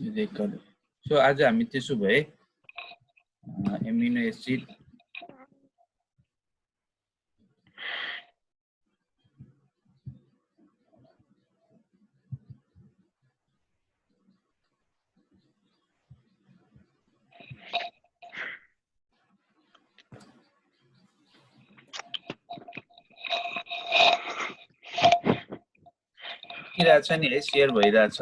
Record so आज हामी त्यसो भए एमिनो एसिड किराछ नि है शेयर भइराछ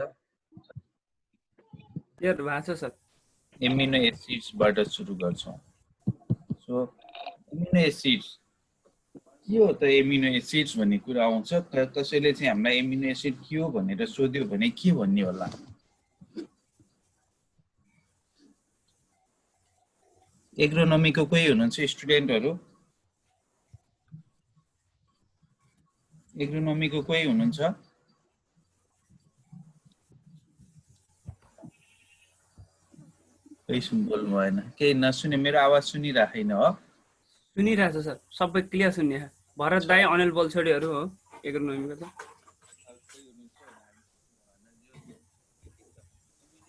शेयर भएको छ सर एमिनो एसिड्सबाट सुरु गर्छौं सो एमिनो एसिड्स के हो त एमिनो एसिड्स भन्ने कुरा आउँछ कसैले चाहिँ हामीलाई एमिनो एसिड के हो भनेर सोध्यो भने के भन्ने होला एग्रोनोमीको कोही हुनुहुन्छ स्टुडेन्टहरु एग्रोनोमीको कोही हुनुहुन्छ कोही बोल्नु भएन केही नसुने मेरो आवाज सुनिराखेन हो सुनिरहेछ सर सबै क्लियर सुन्ने भरत दाई अनिल बलछोडीहरु हो एग्रोनोमीको त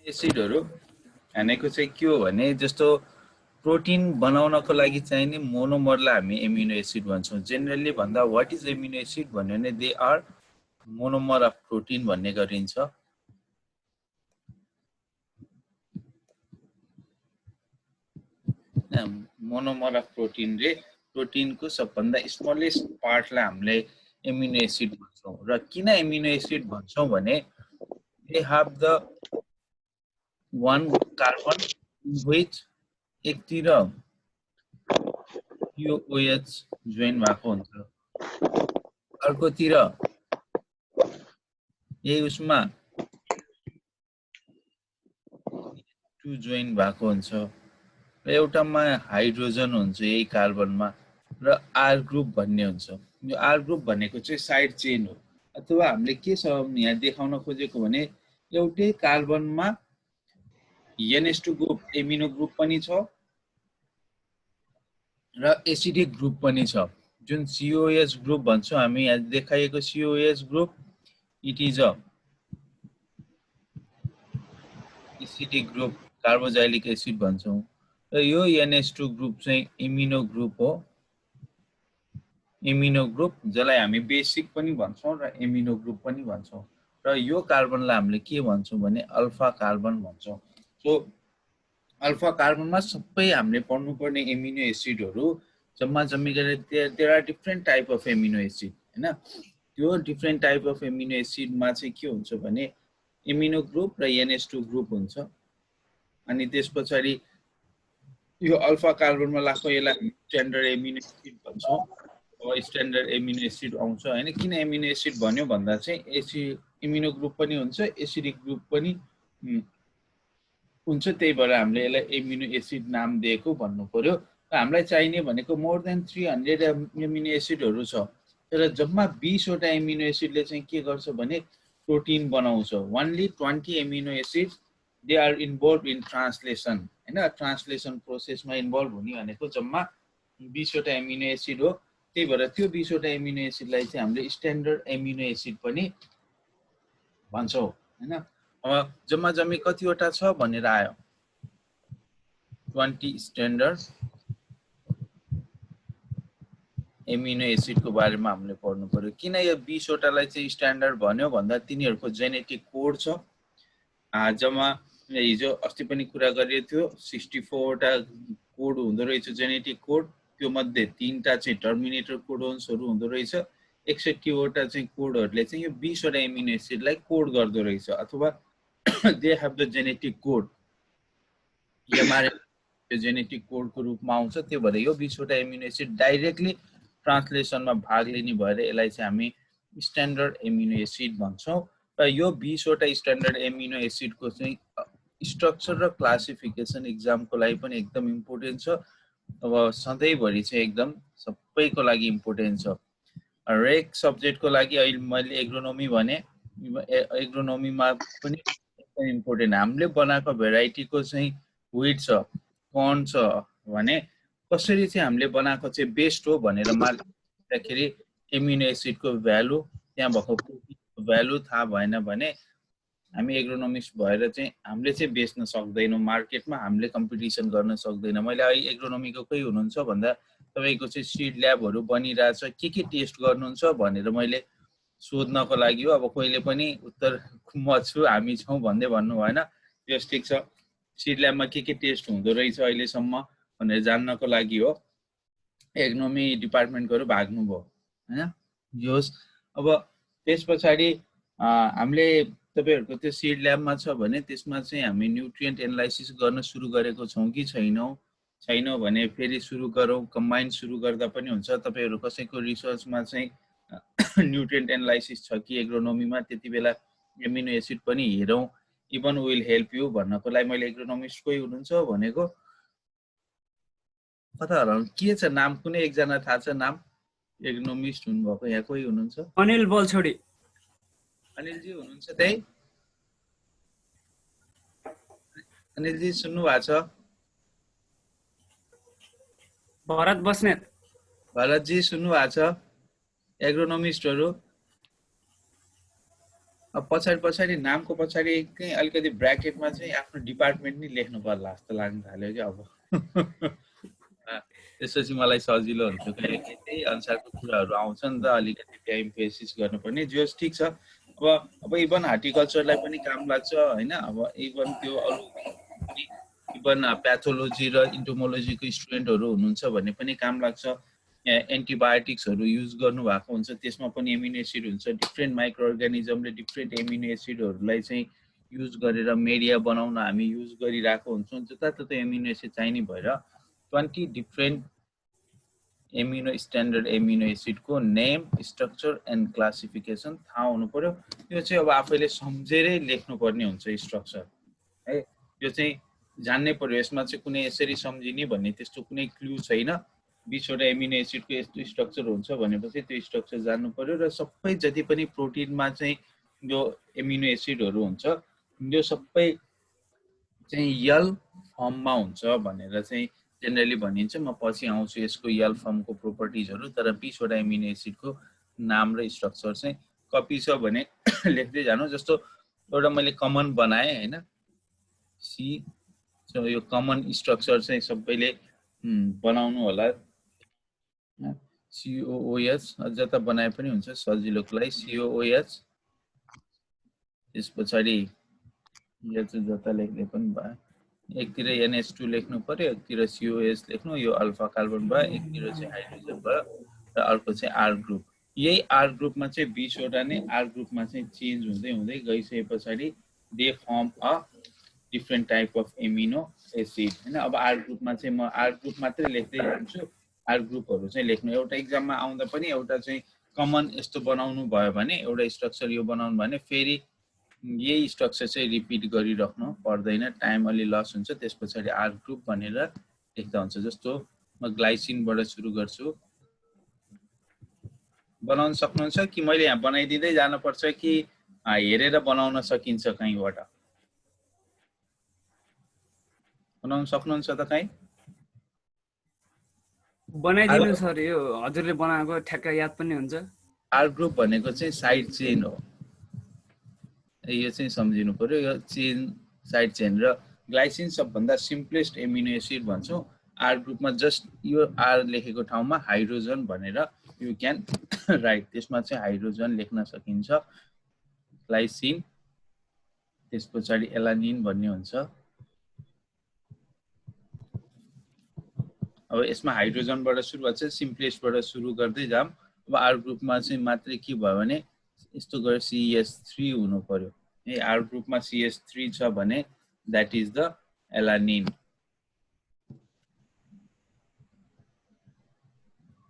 एसिडहरु भनेको चाहिँ के हो भने जस्तो प्रोटिन बनाउनको लागि चाहिने मोनोमरलाई हामी एमिनो एसिड भन्छौं जेनरली भन्दा व्हाट इज एमिनो एसिड भन्यो भने they are monomer of protein भन्ने गरिन्छ मोनोमर अफ प्रोटिन रे प्रोटिनको सबभन्दा स्मलेस्ट पार्टलाई हामीले एमिनो एसिड भन्छौं र किन एमिनो एसिड भन्छौं भने they have the one carbon which एकतिर COOH जोइन भएको हुन्छ अर्कोतिर यही उसमा 2 जोइन भएको हुन्छ र एउटामा हाइड्रोजन हुन्छ यही कार्बनमा र R ग्रुप भन्ने हुन्छ यो R ग्रुप भनेको चाहिँ साइड चेन हो अथवा हामीले के छ यहाँ देखाउन खोजेको भने एउटै कार्बनमा NH2 ग्रुप एमिनो ग्रुप पनि छ र एसिडिक ग्रुप पनि छ जुन COH ग्रुप भन्छौं हामी यहाँ देखाइएको COH group it is a acidic group carboxylic acid भन्छौं र यो NH2 ग्रुप चाहिँ एमिनो ग्रुप हो एमिनो ग्रुप जसलाई हामी बेसिक पनि भन्छौं र एमिनो ग्रुप पनि भन्छौं र यो कार्बनलाई हामीले के भन्छौं भने अल्फा कार्बन भन्छौं सो अल्फा कार्बनमा सबै हामीले पढ्नुपर्ने एमिनो एसिडहरु जम्मा जम्मी गरेर there are different type of amino acid हैन त्यो डिफरेंट टाइप अफ एमिनो एसिडमा चाहिँ के हुन्छ भने एमिनो ग्रुप र NH2 ग्रुप हुन्छ अनि त्यसपछि यो अल्फा कार्बनमा लाग्छ यसलाई स्ट्यान्डर्ड एमिनो एसिड भन्छौं अब स्ट्यान्डर्ड एमिनो एसिड आउँछ हैन किन एमिनो एसिड भन्यो भन्दा चाहिँ एमिनो ग्रुप पनि हुन्छ एसिडिक ग्रुप पनि हुन्छ त्यही भएर हामीले यसलाई एमिनो एसिड नाम दिएको भन्नु पर्यो र हामीलाई चाहिने भनेको मोर देन 300 एमिनो एसिडहरु छ तर जम्मा 20 वटा एमिनो एसिडले चाहिँ के गर्छ भने प्रोटिन बनाउँछ only 20 amino acid they are involve in translation हैन ट्रान्सलेसन प्रोसेसमा इन्भल्भ हुने भनेको जम्मा 20 वटा एमिनो एसिड हो त्यही भएर त्यो 20 वटा एमिनो एसिडलाई चाहिँ हामीले स्ट्यान्डर्ड एमिनो एसिड पनि भन्छौं हैन अब जम्मा जम्मी कतिवटा छ भनेर आयो 20 स्ट्यान्डर्ड एमिनो एसिडको बारेमा हामीले पढ्नु पर्यो किन यो 20 वटालाई चाहिँ स्ट्यान्डर्ड भन्यो भन्दा तिनीहरुको जेनेटिक कोड छ जम्मा हिजो अस्ति पनि कुरा गरिएको थियो 64 वटा कोड हुँदो रहेछ जेनेटिक कोड त्यो मध्ये 3टा चाहिँ टर्मिनेटर कोडोन्सहरु हुँदो रहेछ 61 वटा चाहिँ कोडहरुले चाहिँ यो 20 वटा एमिनो एसिडलाई कोड गर्दो रहेछ अथवा they have the genetic code mRNA genetic code को रूपमा आउँछ त्यो भएर यो 20 वटा एमिनो एसिड डाइरेक्टली ट्रान्सलेसनमा भाग लिने भएर यसलाई चाहिँ हामी स्ट्यान्डर्ड एमिनो एसिड भन्छौं र यो 20 वटा स्ट्यान्डर्ड एमिनो एसिडको चाहिँ स्ट्रक्चर र क्लासिफिकेसन एक्जामको लागि पनि एकदम इम्पोर्टेन्ट छ अब सधैँभरि चाहिँ एकदम सबैको लागि इम्पोर्टेन्ट छ हरेक सब्जेक्टको लागि अहिले मैले एग्रोनोमी भने एग्रोनोमीमा पनि इम्पोर्टेन्ट हामीले बनाएको भेराइटीको चाहिँ व्हीट छ कर्न छ भने कसरी चाहिँ हामीले बनाएको चाहिँ बेस्ट हो भनेर मार्दाखेरि एमिनो एसिडको भ्यालु त्यहाँ भएको प्रोटिनको भ्यालु थाहा भएन भने हामी एग्रोनोमिस्ट भएर चाहिँ हामीले चाहिँ बेच्न सक्दैनौँ मार्केटमा, हामीले कम्पिटिसन गर्न सक्दैन। मैले अहिले एग्रोनोमीको कोही हुनुहुन्छ भन्दा तपाईँको चाहिँ सिड ल्याबहरू बनिरहेछ, के टेस्ट गर्नुहुन्छ भनेर मैले सोध्नको लागि हो। अब कोहीले पनि उत्तर म छु हामी छौँ भन्दै भन्नु भएन, यस ठिक छ। सिड ल्याबमा के टेस्ट हुँदो रहेछ अहिलेसम्म भनेर जान्नको लागि हो एग्रोनोमी डिपार्टमेन्टकोहरू भाग्नुभयो होइन। यो अब त्यस पछाडि हामीले तपाईँहरूको त्यो सिड ल्याबमा छ भने त्यसमा चाहिँ हामी न्युट्रिएन्ट एनालाइसिस गर्न सुरु गरेको छौँ कि छैनौँ भने फेरि सुरु गरौँ। कम्बाइन सुरु गर्दा पनि हुन्छ। तपाईँहरू कसैको रिसर्चमा चाहिँ न्युट्रिएन्ट एनालाइसिस छ कि एग्रोनोमीमा, त्यति बेला एमिनो एसिड पनि हेरौँ। इभन विल हेल्प यु भन्नको लागि मैले एग्रोनोमिस्ट कोही हुनुहुन्छ भनेको। कता हराउनु के छ नाम? कुनै एकजना थाहा छ नाम एग्रोनोमिस्ट हुनुभएको यहाँ कोही हुनुहुन्छ? अनिल बलछोडी। अनिलजी हुनुहुन्छ त्यही? अनिलजी सुन्नु भएको छ? भरत बस्नेत। भरतजी सुन्नु भएको छ? एग्रोनोमिस्टहरू अब पछाडि नामको पछाडि अलिकति ब्र्याकेटमा चाहिँ आफ्नो डिपार्टमेन्ट नै लेख्नु पर्ला जस्तो लाग्न थाल्यो कि अब। त्यसपछि मलाई सजिलो हुन्छ, किनकि त्यही अनुसारको कुराहरू आउँछ नि त, अलिकति त्यहाँ इम्फेसिस गर्नुपर्ने। जोस् ठिक छ। अब इभन हार्टिकल्चरलाई पनि काम लाग्छ होइन। अब इभन त्यो अरू इभन प्याथोलोजी र इन्टोमोलोजीको स्टुडेन्टहरू हुनुहुन्छ भने पनि काम लाग्छ। एन्टिबायोटिक्सहरू युज गर्नुभएको हुन्छ, त्यसमा पनि एमिनो एसिड हुन्छ। डिफ्रेन्ट माइक्रो अर्गानिजमले डिफ्रेन्ट एमिनो एसिडहरूलाई चाहिँ युज गरेर मेडिया बनाउन हामी युज गरिरहेको हुन्छौँ। जताततै एमिनो एसिड चाहिने भएर 20 डिफ्रेन्ट एमिनो स्ट्यान्डर्ड एमिनो एसिडको नेम, स्ट्रक्चर एन्ड क्लासिफिकेसन थाहा हुनु पर्यो। यो चाहिँ अब आफैले सम्झेरै लेख्नुपर्ने हुन्छ स्ट्रक्चर है। यो चाहिँ जान्नै पर्यो। यसमा चाहिँ कुनै यसरी सम्झिने भन्ने त्यस्तो कुनै क्लु छैन। 20वटा एमिनो एसिडको यस्तो स्ट्रक्चर हुन्छ भनेपछि त्यो स्ट्रक्चर जान्नु पर्यो। र सबै जति पनि प्रोटिनमा चाहिँ यो एमिनो एसिडहरू हुन्छ यो सबै चाहिँ यल फर्ममा हुन्छ भनेर चाहिँ जेनरली भनिन्छ। म पछि आउँछु यसको यल फर्मको प्रोपर्टिजहरू। तर 20वटा एमिनो एसिडको नाम र स्ट्रक्चर चाहिँ कपी छ भने लेख्दै जानु। जस्तो एउटा मैले कमन बनाएँ होइन, सी यो कमन स्ट्रक्चर चाहिँ सबैले बनाउनु होला। COOH जता बनाए पनि हुन्छ सजिलोको लागि। COOH त्यस पछाडि यो चाहिँ जता लेख्ने पनि भयो। एकतिर NH2 लेख्नु पर्यो, एकतिर COS लेख्नु। यो अल्फा कार्बन भयो, एकतिर चाहिँ हाइड्रोजन भयो र अर्को चाहिँ R ग्रुप। यही R ग्रुपमा चाहिँ 20वटा नै R ग्रुपमा चाहिँ चेन्ज हुँदै हुँदै गइसके पछाडि they form a different type of amino acid होइन। अब R ग्रुपमा चाहिँ म R ग्रुप मात्रै लेख्दै जान्छु। R ग्रुपहरू चाहिँ लेख्नु। एउटा इक्जाममा आउँदा पनि एउटा चाहिँ कमन यस्तो बनाउनु भयो भने, एउटा स्ट्रक्चर यो बनाउनु भने फेरि यही स्ट्रक्चर चाहिँ रिपिट गरिराख्नु पर्दैन, टाइम अलि लस हुन्छ। त्यस पछाडि R ग्रुप भनेर लेख्दा हुन्छ। जस्तो म ग्लाइसिनबाट सुरु गर्छु। बनाउन सक्नुहुन्छ कि मैले यहाँ बनाइदिँदै जानुपर्छ कि हेरेर बनाउन सकिन्छ कहीँबाट? बनाउन सक्नुहुन्छ त कहीँ? बनाइदिनु सर, यो हजुरले बनाएको ठ्याक्क याद पनि हुन्छ। R ग्रुप भनेको चाहिँ साइड चेन हो। यो चाहिँ सम्झिनु पर्यो। यो चेन साइड चेन र ग्लाइसिन सबभन्दा सिम्पलेस्ट एमिनो एसिड भन्छौँ। R ग्रुपमा जस्ट यो R लेखेको ठाउँमा हाइड्रोजन भनेर यु क्यान राइट। त्यसमा चाहिँ हाइड्रोजन लेख्न सकिन्छ। ग्लाइसिन त्यस पछाडि एलानिन भन्ने हुन्छ। अब यसमा हाइड्रोजनबाट सुरु भन्छ, सिम्पलेस्टबाट सुरु गर्दै जाम। अब R ग्रुपमा चाहिँ मात्रै के भयो भने यस्तो गरेर CH3 हुनु पर्यो है। R ग्रुपमा CH3 छ भने that is the alanine.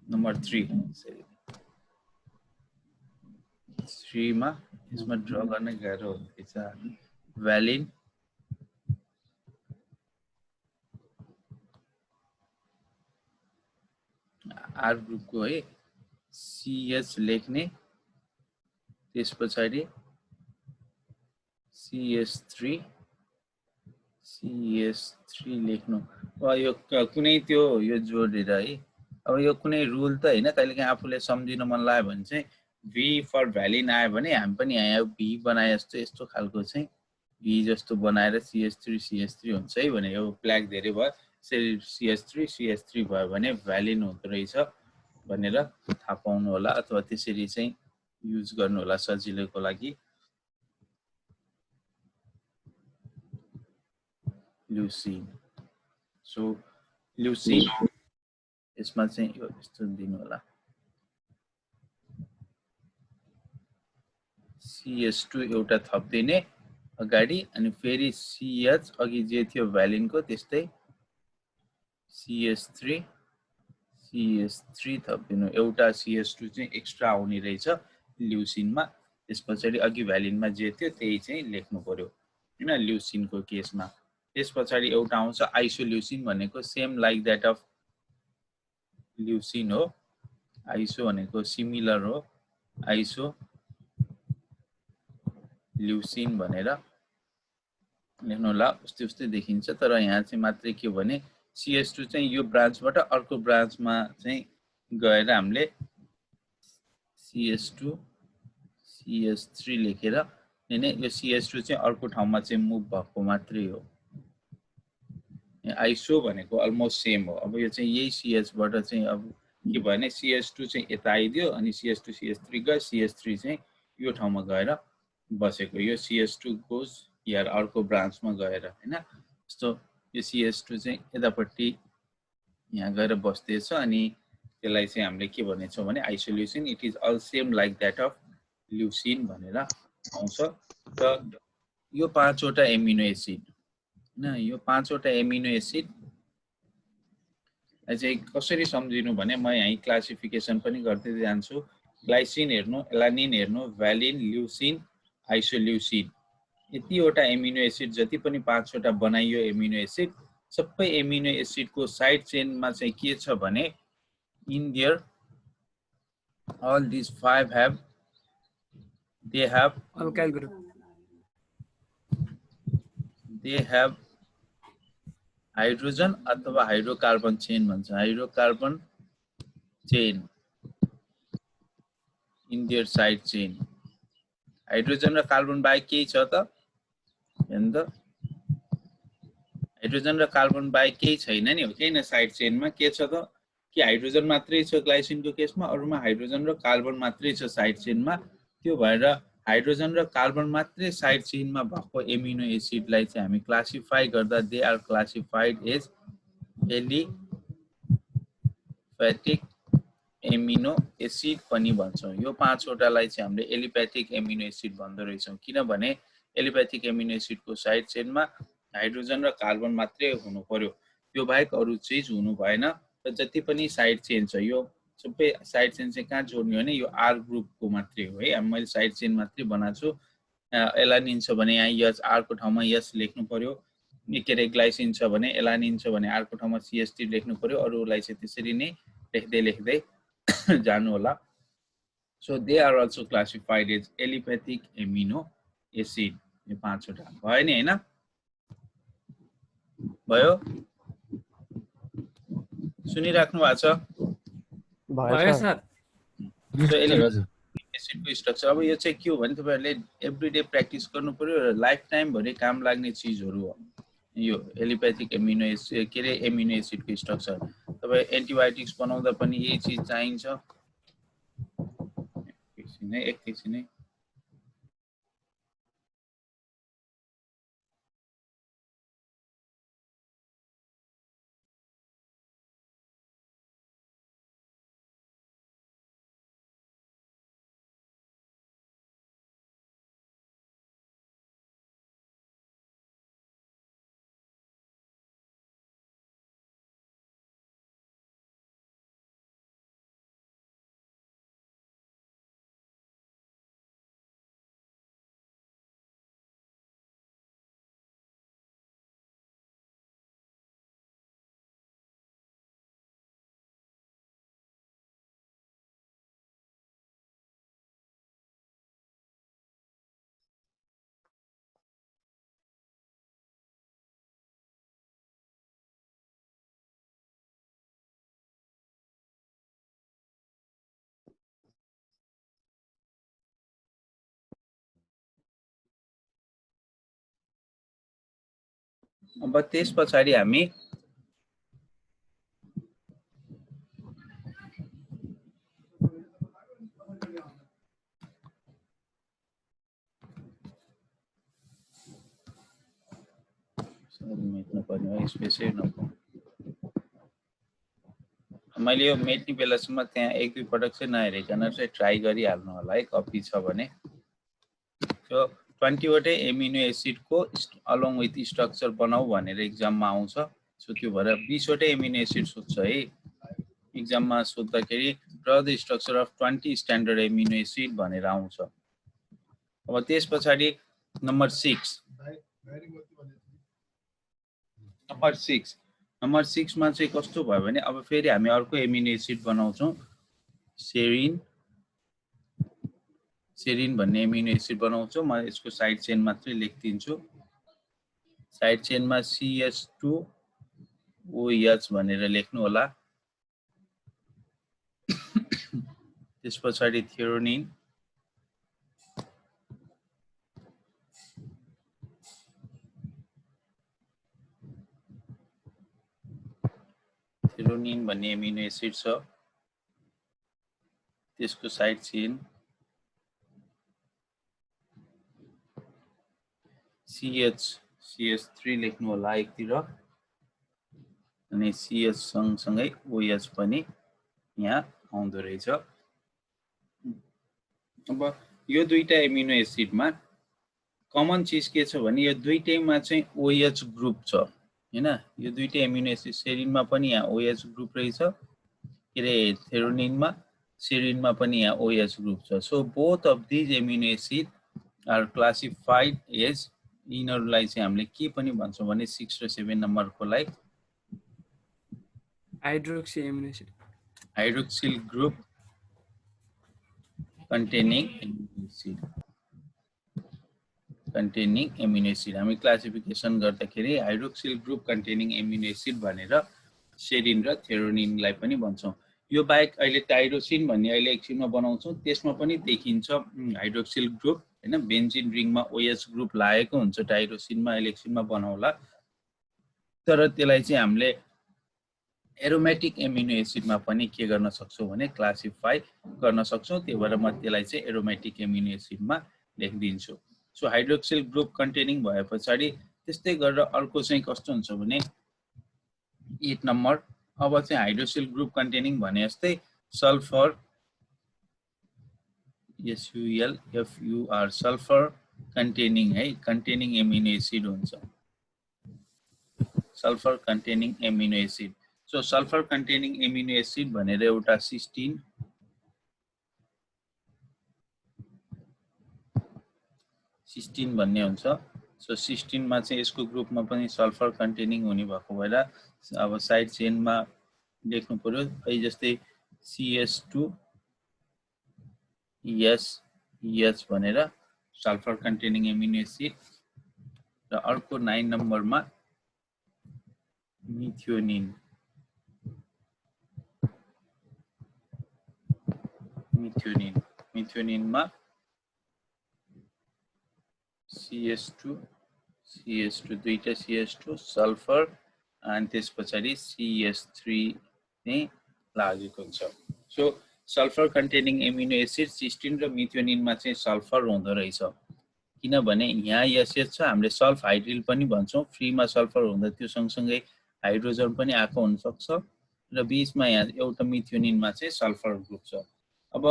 Number 3 मा यसमा ड्र गर्न गाह्रो हुन्छ। भ्यालिन R ग्रुपको है CH लेख्ने, त्यस पछाडि CH3 लेख्नु। यो कुनै त्यो यो जोडेर है। अब यो कुनै रुल त होइन, कहिलेकाहीँ आफूले सम्झिन मन लाग्यो भने चाहिँ भी फर भ्यालिन आयो भने हामी पनि यहाँ भी बनाए जस्तो यस्तो खालको चाहिँ भी जस्तो बनाएर CH3 हुन्छ है भने यो प्ल्याग धेरै भयो CH3 भयो भने भ्यालिन हुँदो रहेछ भनेर थाहा पाउनु होला अथवा त्यसरी चाहिँ युज गर्नु होला सजिलोको लागि ल्युसिन सो ल्युसिन यसमा चाहिँ यो यस्तो दिनु होला CH2 एउटा थप्दिने अगाडि अनि फेरि CH अघि जे थियो भ्यालिनको त्यस्तै CH3 थप्दिनु एउटा CH2 चाहिँ एक्स्ट्रा आउने रहेछ ल्युसिनमा त्यसपछि अघि भ्यालिनमा जे थियो त्यही चाहिँ लेख्नु पर्यो हैन ल्युसिनको केसमा त्यसपछि एउटा आउँछ आइसोल्युसिन भनेको same like that of leucine हो आइसो भनेको सिमिलर हो आइसो ल्युसिन भनेर लेख्नु होला उस्तै उस्तै देखिन्छ तर यहाँ चाहिँ मात्रै के भने CH2 चाहिँ यो ब्रान्चबाट अर्को ब्रान्चमा चाहिँ गएर हामीले CH2 CH3 लेखेर हैन यो CH2 चाहिँ अर्को ठाउँमा चाहिँ मुभ भएको मात्रै हो आइसो भनेको अलमोस्ट सेम हो अब यो चाहिँ यही CH बाट चाहिँ अब के भयो भने CH2 चाहिँ यता आइदियो अनि CH2 CH3 गयो CH3 चाहिँ यो ठाउँमा गएर बसेको यो CH2 गोज हियर अर्को ब्रान्चमा गएर हैन जस्तो यो CH2 चाहिँ यतापट्टि यहाँ गएर बस्दैछ अनि त्यसलाई चाहिँ हामीले के भनेछौँ भने isoleucine it is all same like that of leucine भनेर आउँछ र यो पाँचवटा एमिनो एसिड हैन यो पाँचवटा एमिनो एसिड चाहिँ कसरी सम्झिनु भने म यहाँ क्लासिफिकेसन पनि गर्दै जान्छु ग्लाइसिन हेर्नु एलानिन हेर्नु भ्यालिन ल्युसिन आइसोल्युसिन यतिवटा एमिनो एसिड जति पनि पाँचवटा बनाइयो एमिनो एसिड सबै एमिनो एसिडको साइड चेनमा चाहिँ के छ भने in their all these five have they have alkyl group hydrogen अथवा हाइड्रोकार्बन चेन भन्छ hydrocarbon chain in their side chain hydrogen र कार्बन बाहेक केही छ त हेर्नु त हाइड्रोजन र कार्बन बाहेक केही छैन नि हो किन साइड चेनमा के छ त कि हाइड्रोजन मात्रै छ ग्लाइसिनको केसमा अरूमा हाइड्रोजन र कार्बन मात्रै छ साइड चेनमा त्यो भएर हाइड्रोजन र कार्बन मात्रै साइड चेनमा भएको एमिनो एसिडलाई चाहिँ हामी क्लासिफाई गर्दा they are classified as aliphatic amino acid पनि भन्छौँ यो पाँचवटालाई चाहिँ हामीले एलिफेटिक एमिनो एसिड भन्दो रहेछौँ किनभने एलिफेटिक एमिनो एसिडको साइड चेनमा हाइड्रोजन र कार्बन मात्रै हुनु पर्यो त्यो बाहेक अरू चीज हुनु भएन र जति पनि साइड चेन छ यो सबै साइड चेन चाहिँ कहाँ जोड्ने हो भने यो आर ग्रुपको मात्रै हो है मैले साइड चेन मात्रै बनाएको छु एलानिन छ भने यहाँ यस आरको ठाउँमा यस लेख्नु पर्यो के अरे ग्लाइसिन छ भने एलानिन छ भने आरको ठाउँमा CH3 लेख्नु पर्यो अरूलाई चाहिँ त्यसरी नै लेख्दै लेख्दै जानु होला so they are also classified as aliphatic amino acid यो पाँचवटा भयो नि हैन भयो सुनिराख्नु भएको छ भयो सर सो एलिफेटिक एसिडको स्ट्रक्चर अब यो चाहिँ के हो भने तपाईहरुले एभ्रीडे प्र्याक्टिस गर्नु पर्यो र लाइफ टाइम भरि काम लाग्ने चीजहरु हो यो एलिफेटिक एमिनो एसिड के रे एमिनो एसिडको स्ट्रक्चर तपाई एन्टिबायोटिक्स बनाउँदा पनि यही चीज चाहिन्छ एकैछिन है अब त्यसपछि हामी मेट्नु पर्ने हो स्पेसै नपाउँ मैले यो मेट्ने बेलासम्म त्यहाँ एक दुई पटक चाहिँ नहेरिकन चाहिँ ट्राई गरिहाल्नु होला है कपी छ भने त्यो 20 वटै एमिनो एसिडको अलोङ विथ स्ट्रक्चर बनाऊ भनेर एक्जाममा आउँछ सो त्यो भएर 20 वटै एमिनो एसिड सोध्छ है एक्जाममा सोध्दाखेरि draw the structure of 20 standard amino acid भनेर आउँछ अब त्यसपछि नम्बर 6 नम्बर 6 मा चाहिँ कस्तो भयो भने अब फेरि हामी अर्को एमिनो एसिड बनाउँछौं सेरिन भन्ने एमिनो एसिड बनाउँछौं म यसको साइड चेन मात्रै लेखिदिन्छु साइड चेनमा CH2 OH भनेर लेख्नु होला त्यसपछि थ्योरोनिन भन्ने एमिनो एसिड छ त्यसको साइड चेन CH3 लेख्नु होला एकतिर अनि CH सँगसँगै OH पनि यहाँ आउँदो रहेछ अब यो दुईटा एमिनो एसिडमा कमन चीज के छ भने यो दुईटैमा चाहिँ OH ग्रुप छ हैन यो दुईटै एमिनो एसिड सेरिनमा पनि यहाँ OH ग्रुप रहेछ के रे थ्योरोनिनमा सेरिनमा पनि यहाँ OH ग्रुप छ so both of these amino acid are classified as यिनहरुलाई चाहिँ हामीले के पनि भन्छौं भने 6 र 7 नम्बरकोलाई hydroxy amino acid hydroxyl group containing amino acid हामी क्लासिफिकेसन गर्दाखेरि hydroxyl group containing amino acid भनेर सेरिन र थ्योरोनिनलाई पनि भन्छौं यो बाहेक अहिले टाइरोसिन भन्ने अहिले एकछिनमा बनाउँछौं त्यसमा पनि देखिन्छ हाइड्रोक्सिल ग्रुप हैन बेन्जिन रिङमा OH ग्रुप लागेको हुन्छ टाइरोसिनमा अहिले एकछिनमा बनाउला तर त्यसलाई चाहिँ हामीले एरोमेटिक एमिनो एसिडमा पनि के गर्न सक्छौं भने क्लासिफाई गर्न सक्छौं त्यही भएर म त्यसलाई चाहिँ एरोमेटिक एमिनो एसिडमा लेखिदिन्छु सो हाइड्रोक्सिल ग्रुप कन्टेनिङ भएपछि त्यस्तै गरेर अर्को चाहिँ कस्तो हुन्छ भने 8 नम्बर अब चाहिँ हाइड्रोक्सिल ग्रुप कन्टेनिङ भने जस्तै सल्फर SULFUR सल्फर कन्टेनिङ है कन्टेनिङ एमिनो एसिड हुन्छ sulphur containing amino acid so sulphur containing amino acid भनेर एउटा सिस्टिन भन्ने हुन्छ सो सिस्टिनमा चाहिँ यसको ग्रुपमा पनि सल्फर कन्टेनिङ हुने भएको भएर अब साइड चेनमा लेख्नु पर्यो है जस्तै CH2 EH भनेर सल्फर कन्टेनिङ एमिनो एसिड र अर्को 9 नम्बरमा मिथ्योनिनमा CH2 दुईटा CH2 सल्फर अनि त्यसपछि CH3 नै लागेको हुन्छ so sulphur containing amino acid cysteine र मिथ्योनिनमा चाहिँ सल्फर हुँदो रहेछ किनभने यहाँ एसएच छ हामीले सल्फ हाइड्रिल पनि भन्छौं फ्रीमा सल्फर हुँदा त्यो सँगसँगै हाइड्रोजन पनि आएको हुन सक्छ र बीचमा यहाँ एउटा मिथ्योनिनमा चाहिँ सल्फर ग्रुप छ अब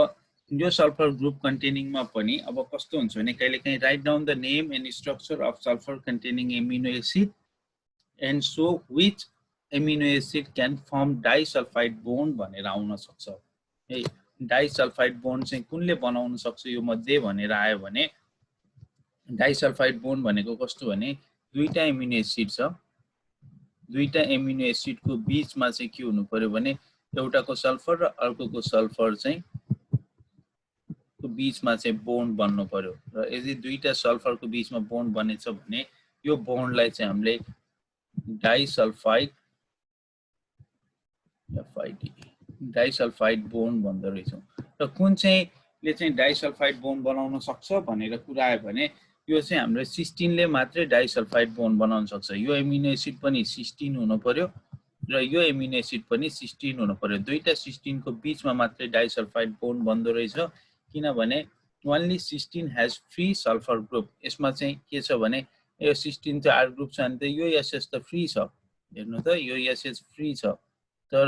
यो सल्फर ग्रुप कन्टेनिङमा पनि अब कस्तो हुन्छ भने कहिलेकाहीँ write down the name and structure of sulphur containing amino acid and so which amino acid can form disulphide bond भनेर आउन सक्छ है डाइसल्फाइड बोन्ड चाहिँ कुनले बनाउन सक्छ यो मध्ये भनेर आयो भने डाइसल्फाइड बोन्ड भनेको कस्तो भने दुईटा एमिनो एसिड छ दुईटा एमिनो एसिडको बीचमा चाहिँ के हुनु पर्यो भने एउटाको सल्फर र अर्कोको सल्फर चाहिँ को बीचमा चाहिँ बोन्ड बन्नु पर्यो र यदि दुईटा सल्फरको बीचमा बोन्ड बनेछ भने यो बोन्डलाई चाहिँ हामीले डाइसल्फाइड बोन्ड भन्दो रहेछौं र कुन चाहिँ ले चाहिँ डाइसल्फाइड बोन्ड बनाउन सक्छ भनेर कुरा आयो भने यो चाहिँ हाम्रो सिस्टिनले मात्रै डाइसल्फाइड बोन्ड बनाउन सक्छ। यो एमिनो एसिड पनि सिस्टिन हुनु पर्यो र यो एमिनो एसिड पनि सिस्टिन हुनु पर्यो। दुईटा सिस्टिनको बीचमा मात्रै डाइसल्फाइड बोन्ड बन्दो रहेछ, किनभने only cysteine has free sulphur group. यसमा चाहिँ के छ भने यो सिस्टिन चाहिँ आर ग्रुप छ भने त यो एसएस त फ्री छ, हेर्नु त यो एसएस फ्री छ। तर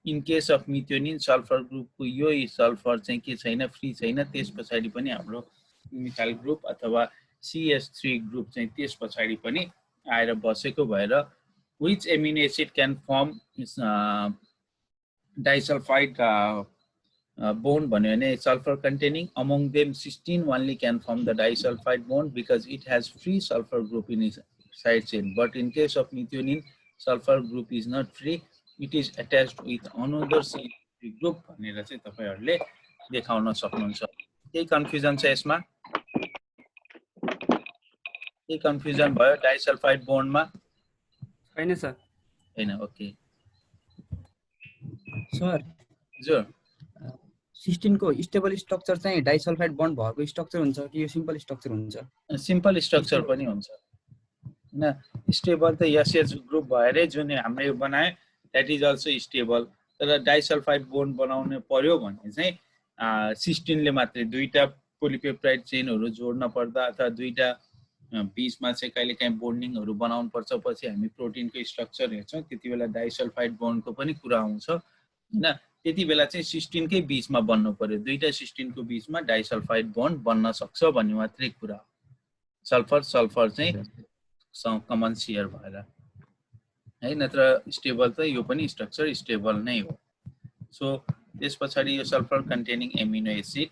in case of methionine sulphur ग्रुपको यो सल्फर चाहिँ के छैन, फ्री छैन। त्यस पछाडि पनि हाम्रो मिथाइल ग्रुप अथवा CH3 ग्रुप चाहिँ त्यस पछाडि पनि आएर बसेको भएर which amino acid can form disulfide bond भन्यो भने sulfur containing, among them cysteine only can form the disulfide bond because it has free sulfur group in its side chain. But in case of methionine, sulfur group is not free, it is attached with another CH3 group भनेर चाहिँ तपाईहरुले देखाउन सक्नुहुन्छ। केही confusion छ यसमा? केही confusion भयो डाइसल्फाइड बोन्डमा? छैन सर। हैन, ओके सर। हजुर, सिस्टिनको स्टेबल स्ट्रक्चर चाहिँ डाइसल्फाइड बन्ड भएको स्ट्रक्चर हुन्छ कि यो सिम्पल स्ट्रक्चर हुन्छ? सिम्पल स्ट्रक्चर पनि हुन्छ हैन। स्टेबल त एसएच ग्रुप भएरै जुन हामीले बनाए दैट इज अल्सो स्टेबल। तर डाइसल्फाइड बोन्ड बनाउनु पर्यो भने चाहिँ सिस्टिनले मात्रै दुईटा पोलिपेप्टाइड चेनहरु जोड्न पर्दा अथवा दुईटा बीचमा चाहिँ कहिलेकाहीँ बोन्डिङहरु बनाउनु पर्छ। पछि हामी प्रोटिनको स्ट्रक्चर हेर्छौं, त्यतिबेला डाइसल्फाइड बोन्डको पनि कुरा आउँछ हैन। त्यतिबेला चाहिँ सिस्टिनकै बीचमा बन्नु पर्यो, दुईटा सिस्टिनको बीचमा डाइसल्फाइड बोन्ड बन्न सक्छ भन्ने मात्रै कुरा हो। सल्फर सल्फर चाहिँ कमन शेयर भएर है, नत्र स्टेबल त यो पनि स्ट्रक्चर स्टेबल नै हो। सो त्यस पछाडि यो सल्फर कन्टेनिङ एमिनो एसिड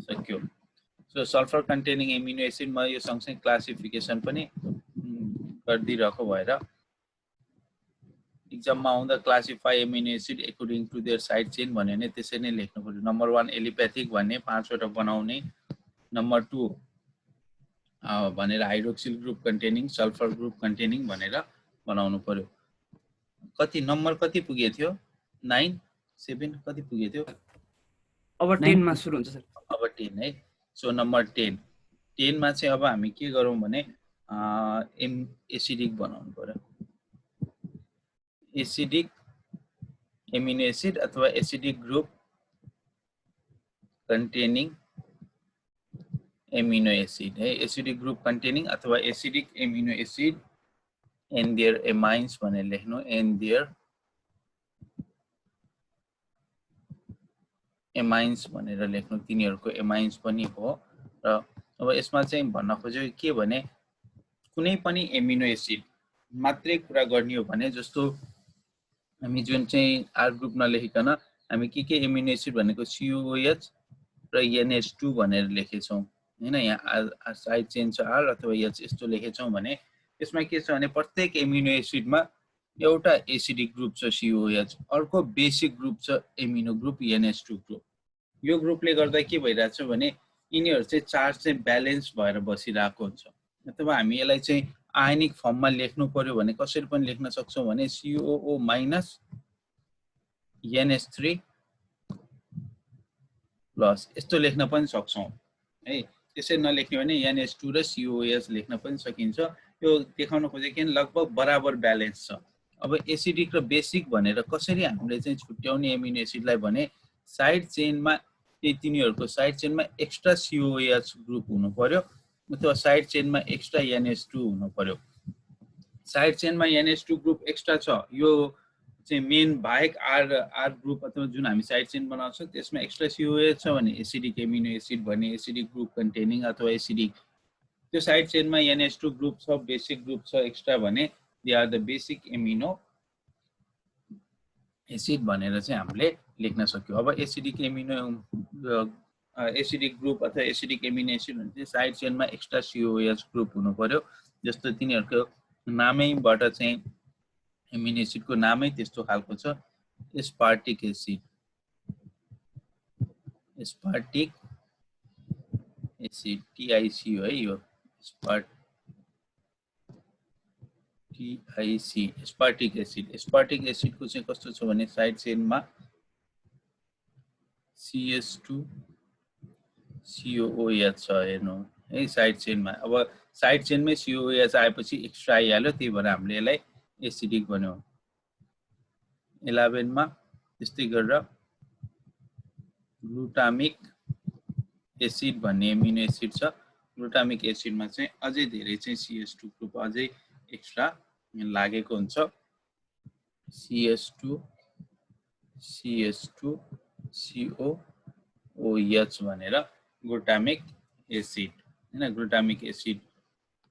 सक्यो। So sulphur containing amino acid म यो सँगसँगै क्लासिफिकेसन पनि गरिदिरहेको भएर एक्जाममा आउँदा classify amino acid according to their side chain भन्यो भने त्यसरी नै लेख्नु पर्यो। नम्बर 1 एलिप्याथिक भन्ने 5 वटा बनाउने, नम्बर 2 भनेर hydroxyl group containing, sulphur group containing भनेर बनाउनु पर्यो। कति नम्बर कति पुगे थियो? 9 7 कति पुगे थियो? अब 10 मा सुरु हुन्छ सर। अब 10 है। सो नम्बर 10 मा चाहिँ अब हामी के गरौँ भने एसिडिक बनाउनु पर्यो। एसिडिक एमिनो एसिड अथवा acidic group containing amino acid है। एसिडिक ग्रुप कन्टेनिङ अथवा acidic amino acid and their amines भनेर लेख्नु, एन्ड देयर एमाइन्स भनेर लेख्नु, तिनीहरुको एमाइन्स पनि हो। र अब यसमा चाहिँ भन्न खोजेको के भने कुनै पनि एमिनो एसिड मात्रै कुरा गर्ने हो भने जस्तो हामी जुन चाहिँ आर ग्रुप नलेखिकन हामी के एमिनो एसिड भनेको COOH र NH2 भनेर लेखेछौं हैन। यहाँ साइड चेन छ R अथवा H यस्तो लेखेछौं भने यसमा के छ भने प्रत्येक एमिनो एसिडमा एउटा एसिडिक ग्रुप छ COOH, अर्को बेसिक ग्रुप छ एमिनो ग्रुप NH2 ग्रुप। यो ग्रुपले गर्दा के भइराछ भने यिनीहरु चाहिँ चार्ज चाहिँ ब्यालेन्स भएर बसिरहेको हुन्छ। अथवा हामी यसलाई चाहिँ आयनिक फर्ममा लेख्नु पर्यो भने कसरी पनि लेख्न सक्छौं भने COO माइनस NH3 प्लस यस्तो लेख्न पनि सक्छौं है। त्यसै नलेख्ने भने NH2 र COOH लेख्न पनि सकिन्छ। यो देखाउन खोजेको के लगभग बराबर ब्यालेन्स छ। अब एसिडिक र बेसिक भनेर कसरी हामीले चाहिँ छुट्याउने एमिनो एसिडलाई भने साइड चेनमा तिनीहरुको साइड चेनमा एक्स्ट्रा COOH ग्रुप हुनु पर्यो अथवा साइड चेनमा एक्स्ट्रा NH2 हुनु पर्यो। साइड चेनमा NH2 ग्रुप एक्स्ट्रा छ, यो चाहिँ मेन बाहेक आर ग्रुप अथवा जुन हामी साइड चेन बनाउँछौं त्यसमा एक्स्ट्रा COOH छ भने एसिडिक एमिनो एसिड भन्ने, एसिडिक ग्रुप कन्टेनिङ अथवा एसिडिक। त्यो साइड चेनमा NH2 ग्रुप छ, बेसिक ग्रुप छ एक्स्ट्रा भने they are the basic amino acid भनेर चाहिँ हामीले लेख्न सक्यौ। अब एसिडिक एमिनो एसिडिक ग्रुप अथवा एसिडिक एमिनो एसिड भने चाहिँ साइड चेनमा एक्स्ट्रा COOH ग्रुप हुनु पर्यो। जस्तो तिनीहरुको नामैबाट चाहिँ एमिनो एसिडको नामै त्यस्तो खालको छ, aspartic acid. Aspartic acid TIC हो है, यो TIC एस्पार्टिक एसिड। एस्पार्टिक एसिडको चाहिँ कस्तो छ भने साइड चेनमा CH2 COOH छ, हेर्नु है साइड चेनमा। अब साइड चेनमै COOH आएपछि एक्स्ट्रा आइहाल्यो, त्यही भएर हामीले यसलाई एसिडिक भन्यौँ। 11 मा त्यस्तै गरेर ग्लुटामिक एसिड भन्ने एमिनो एसिड छ। ग्लुटामिक एसिडमा चाहिँ अझै धेरै चाहिँ CH2 ग्रुप अझै एक्स्ट्रा लागेको हुन्छ। CH2 COOH भनेर ग्लुटामिक एसिड हैन। ग्लुटामिक एसिड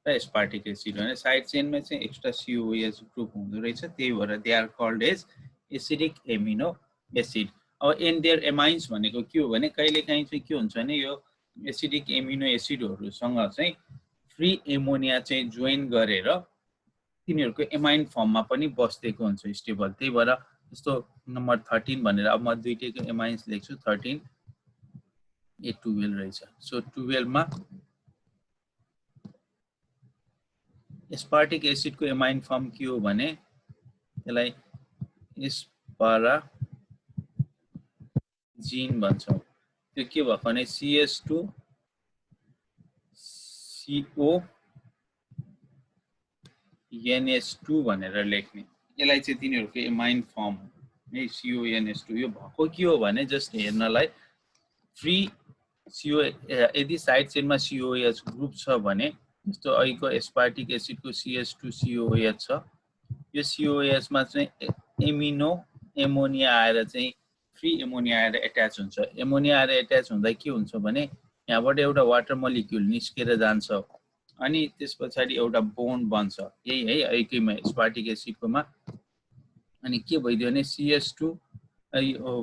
र एस्पार्टिक एसिड भने साइड चेनमा चाहिँ एक्स्ट्रा COOH ग्रुप हुँदो रहेछ, त्यही भएर they are called as acidic amino acid. अब एन्ड देयर एमाइन्स भनेको के हो भने कहिलेकाहीँ चाहिँ के हुन्छ भने यो एसिडिक एमिनो एसिडहरुसँग चाहिँ फ्री एमोनिया चाहिँ जोइन गरेर तिनीहरुको एमाइन फर्ममा पनि बस्देको हुन्छ स्टेबल। त्यही भएर जस्तो नम्बर 13 भनेर अब म दुईटैको एमाइन्स लेख्छु। 13 A12 रहेछ। सो 12 मा एस्पार्टिक एसिडको एमाइन फर्म के हो भने त्यसलाई एस्पाराजिन भन्छौं। त्यो के भएको भने CH2 CONS2 भनेर लेख्ने। यसलाई चाहिँ तिनीहरुको एमाइन फर्म है CONS2। यो भएको के हो भने जस्ट हेर्नलाई फ्री CO यदि साइड चेनमा COOH ग्रुप छ भने जस्तो अहिलेको एस्पार्टिक एसिडको CH2COOH छ। यो COOH मा चाहिँ एमोनिया आएर चाहिँ फ्री एमोनिया आएर एट्याच हुन्छ। एमोनिया आएर एट्याच हुँदा के हुन्छ भने यहाँबाट एउटा वाटर मोलिक्युल निस्केर जान्छ अनि त्यसपछि एउटा बोन्ड बन्छ। यही है अहिलेकोमा एस्पार्टिक एसिडकोमा। अनि के भइदियो भने CH2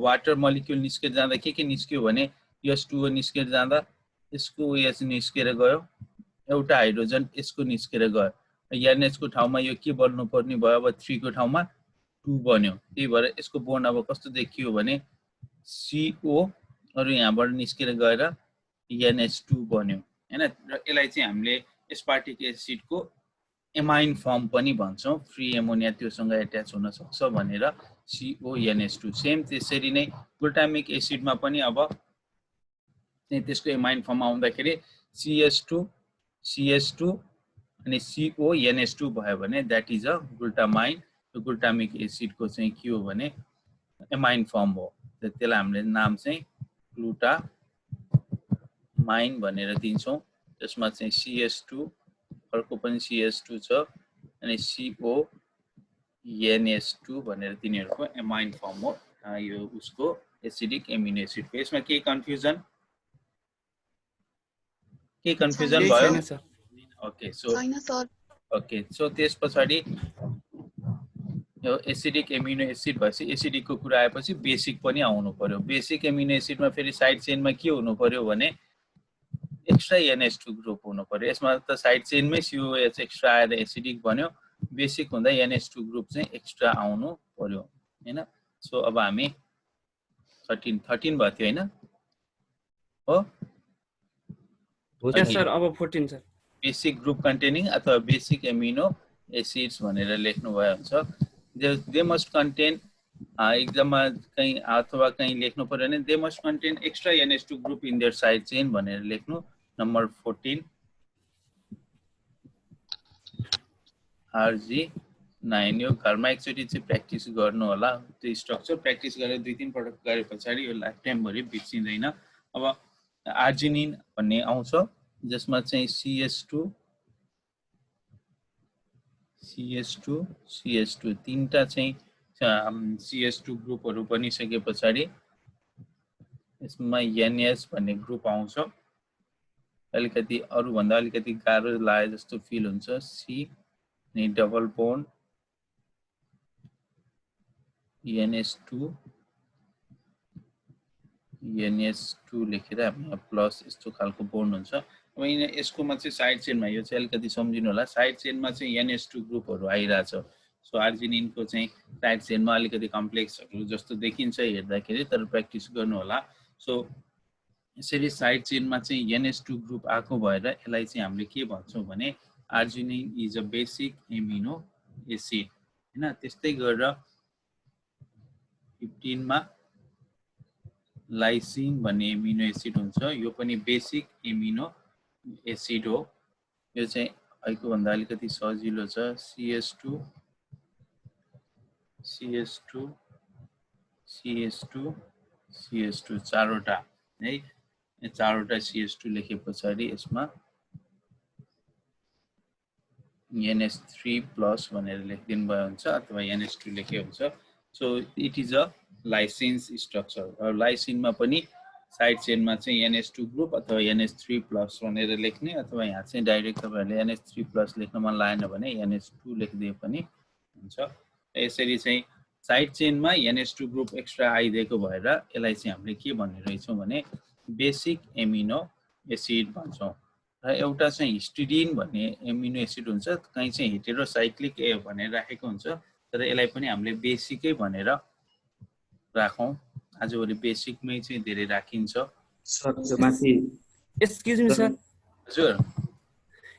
वाटर मोलिक्युल निस्केर जाँदा के निस्क्यो भने H2O निस्केर जाँदा यसको OH निस्केर गयो, एउटा हाइड्रोजन यसको निस्केर गयो। NH को ठाउँमा यो के बन्नु पर्ने भयो, अब 3 को ठाउँमा 2 बन्यो। त्यही भएर यसको बोन्ड अब कस्तो देखियो भने CO अरु यहाँबाट निस्केर गएर NH2 बन्यो हैन। र यसलाई चाहिँ हामीले एस्पार्टिक एसिडको एमाइन फर्म पनि भन्छौं। फ्री एमोनिया त्योसँग एट्याच हुन सक्छ भनेर CONS2। सेम त्यसरी नै ग्लुटामिक एसिडमा पनि अब त्यसको एमाइन फर्म आउँदाखेरि CH2 अनि CONS2 भयो भने दैट इज अ ग्लुटामाइन। ग्लुटामिक एसिडको चाहिँ के हो भने एमाइन फर्म हो। त्यसलाई हामीले नाम चाहिँ ग्लुटामाइन भनेर दिन्छौं। त्यसमा चाहिँ CH2 अर्को पनि CH2 छ अनि CONS2 भनेर तिनीहरुको एमाइन फर्म हो यो उसको एसिडिक एमिनो एसिड। यसमा के कन्फ्युजन भयो? ओके सो त्यसपछि यो एसिडिक एमिनो एसिड भएपछि एसिडिकको कुरा आएपछि बेसिक पनि आउनु पर्यो। बेसिक एमिनो एसिडमा फेरि साइड चेनमा के हुनु पर्यो भने एक्स्ट्रा NH2 ग्रुप हुनु पर्यो। यसमा त साइड चेनमै COOH एक्स्ट्रा आएर एसिडिक बन्यो। बेसिक हुँदा NH2 ग्रुप चाहिँ एक्स्ट्रा आउनु पर्यो हैन। सो अब हामी 13 भयो थियो हैन हो? यस सर। अब 14 सर। बेसिक ग्रुप कन्टेनिङ अथवा बेसिक एमिनो एसिड्स भनेर लेख्नु भयो हुन्छ। दे मस्ट कन्टेन एक्जाममा कहीं अथवा कहीं लेख्नु पर्यो भने they must contain extra NH2 group in their side chain भनेर लेख्नु। Number 14 RG9। यो घरमा एकचोटी चाहिँ प्र्याक्टिस गर्नु होला। त्यो स्ट्रक्चर प्र्याक्टिस गरेर 2-3 पटक गरेपछि यो लाइफ टाइम भरि बिर्सिदैन। अब आर्जिनिन भन्ने आउँछ जसमा चाहिँ CH2 तीनटा चाहिँ CH2 ग्रुपहरु बनिसकेपछि यसमा NH भन्ने ग्रुप आउँछ। अलिकति अरु भन्दा अलिकति गाह्रो लागे जस्तो फिल हुन्छ। C अनि डबल बोन्ड NH2 लेखेर हामी प्लस यस्तो खालको बोन्ड हुन्छ। अब यसकोमा चाहिँ साइड चेनमा यो चाहिँ अलिकति सम्झिनु होला। साइड चेनमा चाहिँ NH2 ग्रुपहरु आइराछ। सो आर्जिनिनको चाहिँ साइड चेनमा अलिकति कम्प्लेक्सहरु जस्तो देखिन्छ हेर्दाखेरि, तर प्र्याक्टिस गर्नु होला। सो यसरी साइड चेनमा चाहिँ NH2 ग्रुप आएको भएर यसलाई चाहिँ हामीले के भन्छौं भने arginine is a basic amino acid हैन। त्यस्तै गरेर 15 मा लाइसिन भन्ने एमिनो एसिड हुन्छ। यो पनि बेसिक एमिनो एसिड हो। यो चाहिँ अहिले भन्दा अलिकति सजिलो छ। CH2 CH2 CH2 CH2 चारवटा है। यो चारवटा CH2 लेखे पछाडि यसमा NH3+ भनेर लेखिदिनु भयो हुन्छ अथवा NH2 लेखे हुन्छ। So it is a lysine's structure. लाइसिनमा पनि साइड चेनमा चाहिँ NH2 ग्रुप अथवा NH3+ भनेर लेख्ने, अथवा यहाँ चाहिँ डाइरेक्ट तपाईहरुले NH3+ लेख्न मन लागेन भने NH2 लेखिदिए पनि हुन्छ। यसरी चाहिँ साइड चेनमा NH2 ग्रुप एक्स्ट्रा आइदिएको भएर यसलाई चाहिँ हामीले के भन्ने रहेछौं भने बेसिक एमिनो एसिड भन्छौं। र एउटा चाहिँ हिस्टिडिन भन्ने एमिनो एसिड हुन्छ, कहीं चाहिँ हेटेरोसाइक्लिक भनेर राखेको हुन्छ, तर यसलाई पनि हामीले बेसिकै भनेर राखौं। आजभोलि बेसिकमै चाहिँ धेरै राखिन्छ। सर त्यो माथि एक्सक्युज मी सर, हजुर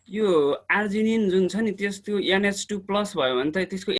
यो आर्जिनिन जुन छ नि त्यसको NH2+ भयो भने त त्यसको